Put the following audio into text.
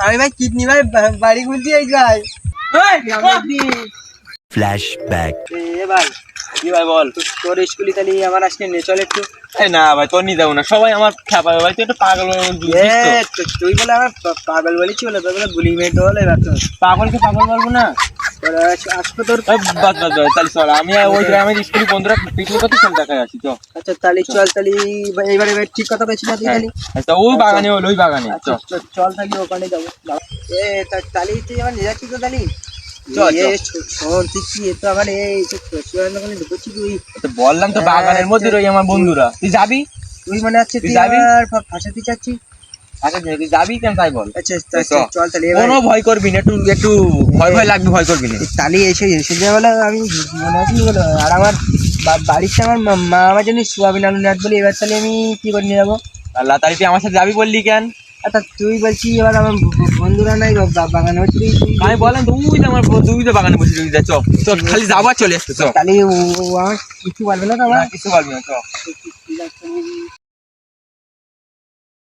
আমি ভাই কিডনি ভাই বাড়ি খুলছি এই ভাই ফ্ল্যাশব্যাক। এ ভাই কি ভাই বল। তোর স্কুলে তাহলে আমার আজকে নিয়ে চল একটু। এই না ভাই তোর নিয়ে যাবো না, সবাই আমার খেপাবে ভাই, তুই একটু পাগল বুঝছিস তো। তুই বলে আমার পাগল বলেছি বলে তোর বলে গুলি মেয়ে হলে এবার তো পাগলকে পাগল বলবো না। আসবো তোর। বাদ তাহলে চল, আমি ওই গ্রামের স্কুলে বন্ধুরা পিকনিক করতে চল দেখায় আসি চল। আচ্ছা তাহলে চল তাহলে এইবারে ঠিক কথা বলছি না তুই তাহলে তো ওই বাগানে হলো, ওই বাগানে আচ্ছা চল। চল তাহলে ওখানে যাবো। তাহলে তুই আমার নিয়ে যাচ্ছিস তো তাহলে চল, শোন তুই কি এতো আবার এই দোকানে ঢুকছি তুই। তো বললাম তো বাগানের মধ্যে রই আমার বন্ধুরা, তুই যাবি? তুই মানে হচ্ছে তুই তুই যাবি? আমার ফাঁসাতে চাচ্ছিস। আচ্ছা তুই যাবি কেন তাই বল। আচ্ছা চল। চল তাহলে কোনো ভয় করবি না, একটু একটু ভয় লাগবে, ভয় করবি না। তাহলে এসে যে বলে আমি মনে আছে বলো আর আমার বাড়িতে আমার মা আমার জন্য সোয়াবিন আলু নাচ বলি এবার তাহলে আমি কি করে নিয়ে যাবো। আল্লাহ, তাহলে তুই আমার সাথে যাবি বললি কেন? আচ্ছা তুই বলছি এবার আমার বন্ধুরা নাই বাগানে হচ্ছে আমি বললাম তো তুই তো আমার তুই তো বাগানে বসে রবি, চল চল, খালি যাবার চলে আসতে চল। তাহলে ও আমার কিছু বলবে না তো আমার কিছু বলবি না চল।